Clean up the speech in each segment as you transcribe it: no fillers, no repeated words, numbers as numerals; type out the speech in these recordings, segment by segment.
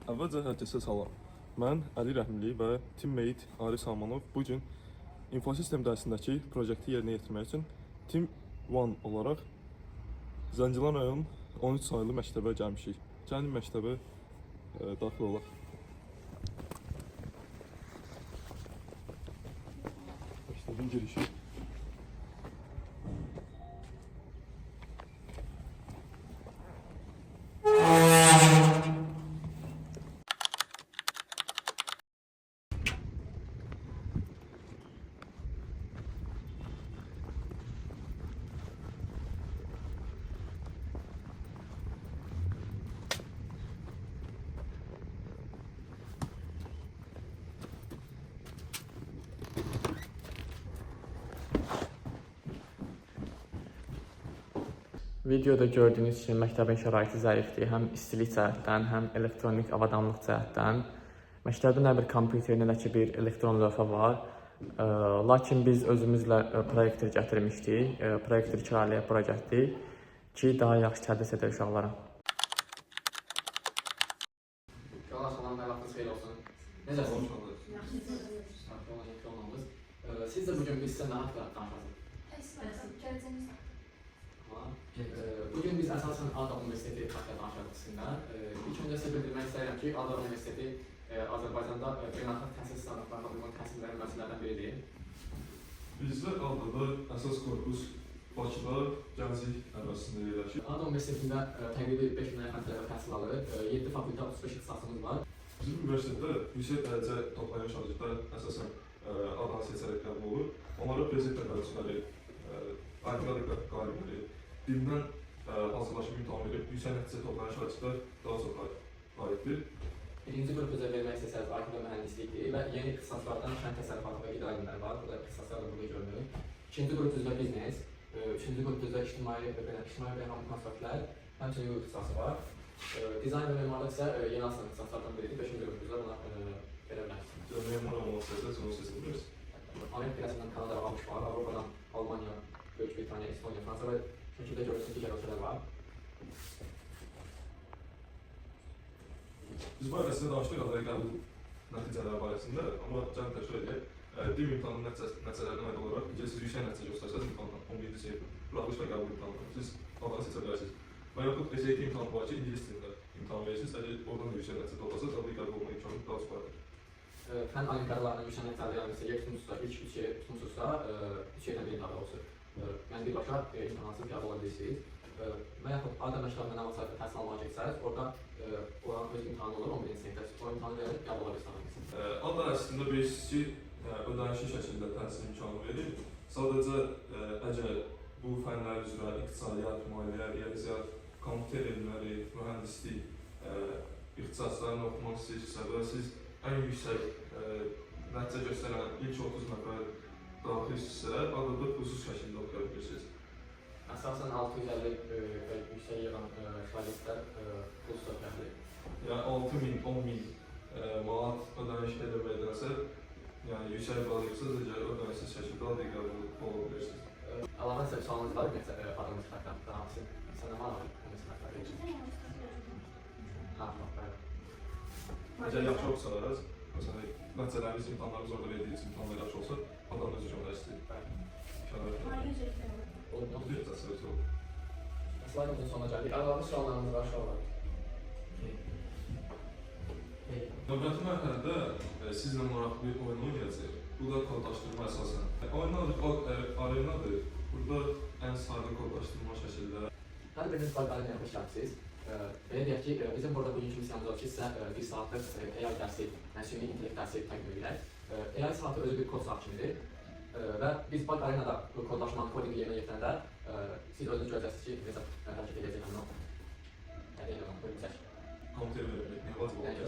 Əvvəlcə hər kəsə salam. Mən Əli Rəhimli və teammate Arif Salmanov bu gün infosistem dərsindəki proyekti yerinə yetirmək üçün Team 1 olaraq Zəngilan rayon 13 saylı məktəbə gəlmişik. Gəlin məktəbə daxil olaq. Məktəbin girişi. Videoda gördüyünüz kimi məktəbin şəraiti zəifdir. Həm istilik cəhətdən, həm elektronik avadanlıq cəhətdən. Məktəbin nə bir kompüteri, nə də ki bir elektron lövhə var. Lakin biz özümüzlə proyektor gətirmişdik. Proyektor kirayəyə bura getdik ki, daha yaxşı tədris edək uşaqlara. Salam, vaxtınız xeyir olsun. Necəsiniz? Siz də bugün biz sizə nə haqqında danışacağıq? Bugün biz əsasən ADA Universiteti haqqında danışacağıq. İlk öncə sizə bildirmək istəyirəm ki, ADA Universiteti Azərbaycanda beynəlxalq təhsil standartlarına uyğun təhsil verilməsindən biridir. Bizdə ADA-da əsas korpus Bakıda, Gənclik ərazisində yerləşir. ADA Universitetində təqribi 5000-ə yaxın tələbə təhsil alır, 7 fakültə, 35 ixtisasımız var. Bizim universitetdə yüksək dərəcə toplayan şagirdlər əsasən ADA-nı seçərək qəbul olur. Onlara prezident təqaüdçüləri, olimpiada qalibləri, dildən hazırlaşıb imtahan verib, yüksək nəticə toplayan şagirdlər daha çox aiddir. Birinci qrup üzrə vermək istəsəniz arxiv mühəndislikdir və yeni ixtisaslardan kənd təsərrüfatı və qida alimləri var. Burada ixtisaslar da burada görünür. İkinci qrup üzrə biznes, üçüncü qrup üzrə ictimai beynəlxalq münasibətlər, həmçinin hüquq ixtisası var. Dizayn və memarlıq isə yeni asılan ixtisaslardan biridir. Beşinci qrup üzrə buna verə bilərsiniz. Memar olmaq istəsəniz, onu seçə bilərsiniz. Amerika birləşməsindən Kanada almış var, Avropadan Almaniya, Böyük Britaniya, İspaniya, Fransa və şəkildə görürsünüz digər ölkələr var. Biz bu əvvəsində danışdıq ADA-ya qəbul nəticələri barəsində, amma gəlin təkrar edək. DİM imtahanının nəticələrinə aid olaraq, siz yüksək nəticə göstərsəz imtahandan, 11-ci sinif buraxılış və qəbul imtahanından, siz ADA-nı seçə bilərsiniz. Və yaxud SAT imtahanı var ki, ingilis dilində imtahan verirsiniz, əgər oradan da yüksək nəticə olursa, ADA-ya qəbul olma imkanı daha çox vardır. Fən olimpiadalarına yüksək nəticə əldə edilmişsə, yer tutmuşsa, ilk 3 yer tutmuşsa, 3 yerdən biri daha olsun. Yəni birbaşa imtahansız qəbul edə bilirsiniz. Və yaxud ADA məktəbində nə vaxtsa təhsil almağa getsəniz, orada oranın öz imtahanı olur, 11-ci sinifdə. O imtahanı verib qəbul ola bilirsiniz. ADA əslində bilirsiniz ki, ödənişli şəkildə təhsil imkanı verir. Sadəcə əgər bu fənlər üzrə iqtisadiyyat, maliyyə, riyaziyyat, kompüter elmləri, mühəndislik ixtisaslarını oxumaq istəyirsinizsə və siz ən yüksək nəticə göstərən ilk 30 nəfər daxilsinizsə, ADA-da xüsusi şəkildə oxuya bilirsiniz. Əsasən 650 yüksək yığan şagirdlər pul söhbətdir. Yəni 6000, 10000 manat ödəniş edilməkdənsə, yəni yüksək qalırsanız, əgər ödənişsiz şəkildə ADA-ya qəbul ola bilirsiniz. Əlavə sizə sualınız var mı? Adamın çıxartdan hamısı. Sən nə var? Əgər yaxşı olsanız, məsələn, nəticələriniz, imtahanlarınız orada verdiyiniz imtahanlar yaxşı olsa, adam özü göndər istəyir. Slaydımızın sonuna gəldik. Əlavə suallarımız var, uşaqlar. Növbəti mərhələdə sizlə maraqlı oyun oynayacaq. Bu da kodlaşdırma əsasən. Oyunun adı arenadır. Burada ən sadə kodlaşdırma şəkildə. Hər biriniz arena xoş gəlmişsiniz. Belə deyək ki, bizim burada bugünkü missiyamız var ki, sizə 1 saatlıq AI dərsi, süni intellekt dərsi təqdim edək. AI saatı özü bir kod saat kimidir. Və biz Bug Arenada bu kodlaşmanın kodingi yerinə yetirəndə siz özünüz görəcəksiniz ki, necə hərəkət edəcək həmin o. Buyurun, çək. Kompüter vermək, nə vacib olacaq?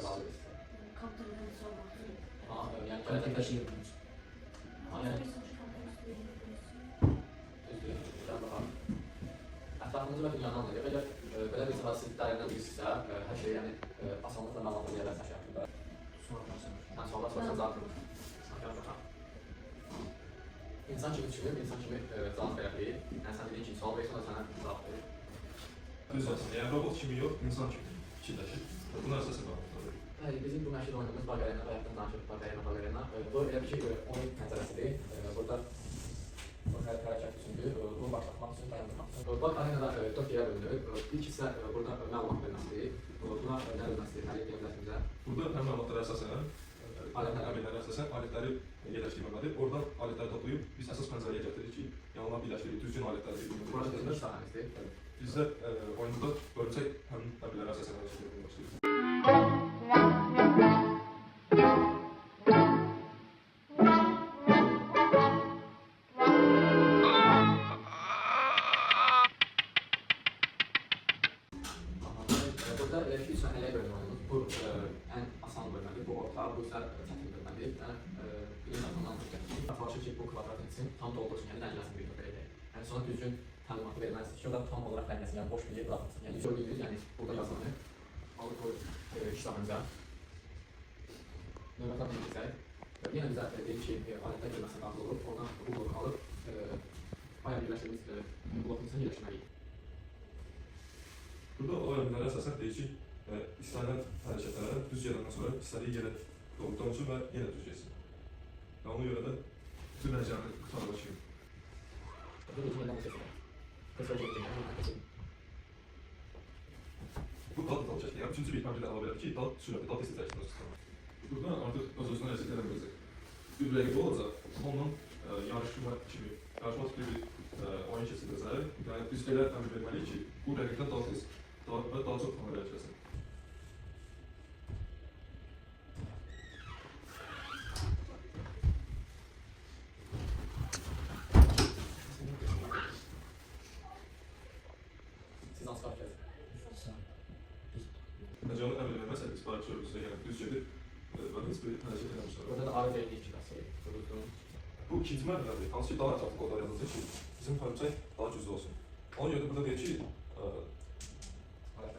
Kompüterdən sormaq. Yəni gələcəkdə şey yapıyoruz. Ətrafımızı və dünyanı anlayıb. Əgər belə bir sıra siz dərindən bilirsinizsə, hər şey yəni asanlıqla məlumat eləyə bilərsiniz şəkildə. Sən suallar sorsan zaten. İnsan kimi düşünür, insan kimi cavab verə bilir. Yəni sən dediyin kimi sual verir, sonra sənə cavab verir. Düz olsun, yəni robot kimi yox, insan kimi fikirləşir. Bunlar əsas baxımdadır. Bəli, bizim bu məşhur oyunumuz Baqarena, bayaqdan danışırıq Baqarena. Bu elə bir şey, oyun nəzərəsidir. Burada hərəkət üçündür, bunu başlatmaq üçün, dayandırmaq üçün. Baqarenada 4 yerə bölünür. İlk isə burada məlumat verməsidir. Buna nə verməsidir, hələ deyə bilərsiniz. Burada həm məlumatlara əsasən, əmrlərə əsasən alətləri yerləşdirməlidir. Oradan alətləri toplayıb biz əsas pəncərəyə gətiririk ki, yanına birləşdiririk, düzgün alətləri Burası birbirine bizim sahəmizdir. Biz də oyunda bölünsək həmin əmrlərə əsasən hərəkət başlayırıq. Burada elə ki, üç mərhələyə bölünür oyunumuz. Bu ən asan bölmədir, bu orta, bu isə çətin bölmədir. Birinci adımdan tutacaq. Çalışır ki, bu kvadratın için tam doldursun, yəni rəngləsin bir nöqtə edək. Yəni sonra düzgün təlimatı verməlisiniz ki, o da tam olaraq rəngləsin, yəni boş bir yer buraxılsın. Yəni gördüyünüz, yəni burada yazılanı alıb bu kitabımıza növbətə bildirsək. Yenə bizə deyir ki, alətlər girməsinə daxil olub, oradan bu bloku alıb bayaq birləşdirdiğimiz blokumuzun yerləşməliyik. Burada o əmrlərə əsasən deyir ki, istənilən hərəkətlərə düz gedəndən sonra istədiyi yerə doğru dönsün və yenə düz getsin. Və ona görə də bütün nəticəni qutarına kimi. Bu bizim yerdən seçilir. Qısa getdiyini, Bu dal tutacaq. Yəni üçüncü bir əmrlə əlavə edək ki, dal sürəti, dal tez təkrar. Burada artıq öz-özünə hərəkət edə biləcək. Bir rəqib olacaq, onunla yarışma kimi, yarışma tipli bir oyun keçiriləcək. Yəni biz elə əmr verməliyik ki, bu rəqibdən daha tez və daha çox tamir edəcəksin. siz hansı qarşı Məncə onu əmr verməsək, biz barı çörümüzdə yəni düz gedib və heç bir hərəkət eləmişlər. Burada da arı verdiyi iki dəstəyi. Bu ikinci mərhələdir. Hansı ki, daha ətraflı kodlar yazılacaq ki, bizim hörümçək daha güclü olsun. Ona görə də burada deyir ki,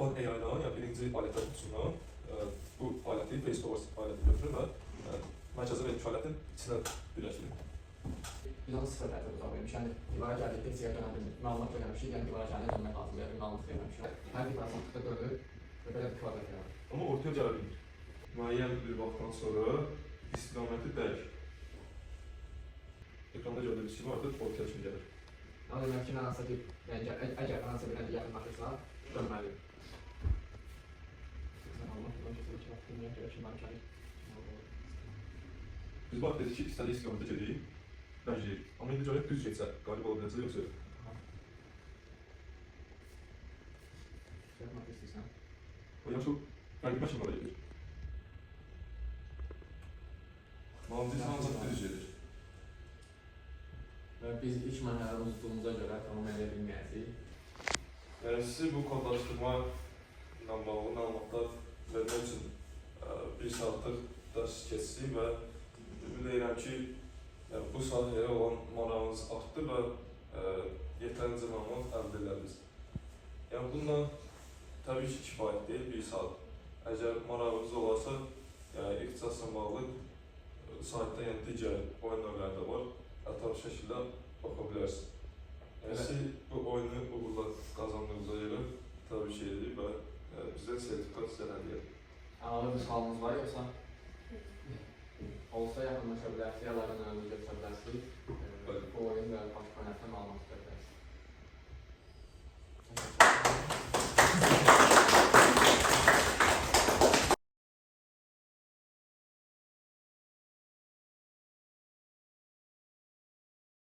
AI-dan, yəni birinci alətlər kutusundan bu aləti, face-to-face aləti götürür və mərkəzə vermiş alətin içinə birləşdirir. Biz onu sıfır tərəfə uzaqlaymış. Yəni divara gəldikdə sizə dönən məlumat vermişik, yəni divara gələn dönmək lazım, yəni məlumat vermişik. Hər bir prosentikdə dönür və belə bir kvadrat yarar. Amma ortaya gələ bilmir. Müəyyən bir vaxtdan sonra istiqaməti dəyiş. Ekranda gördüyünüz kimi artıq ortaya kimi gəlir. Yəni demək ki, hansısa bir rəngə, əgər hansısa bir rəngə yaxınlaşırsa, dönməlidir. Biz bax dedik ki, istədiyi istiqamətə gedirik, rəngləyirik. Amma indi görək düz getsə, qalib ola biləcək yoxsa yox. O yəni çox rəqibə kimi oraya gedir. Biz ancaq düz gedir. Biz ilk mərhələdə unutduğumuza görə tamam edə bilməyəcəyik. Yəni sizi bu kodlaşdırma ilə bağlı məlumatlar vermək üçün bir saatlıq dərs keçsin və ümid edirəm ki, bu sahəyə olan marağınız artdı və yetərincə məlumat əldə edərdiniz. Yəni bununla təbii ki, kifayət deyil bir saat. Əgər marağınız olarsa, ixtisasla bağlı saatdə yəni digər oyun növləri də var, ətraflı şəkildə baxa bilərsiniz. Yəni siz bu oyunu uğurla qazandığınıza görə təbii ki edirik və bizdən sertifikat sizə hədiyyə edir. Əlavə bir sualınız var yoxsa? Olsa yaxınlaşa bilərsiniz, əlaqə nömrənizi götürə bilərsiniz. Bu oyun və başqa nəsə məlumat verə bilərsiniz.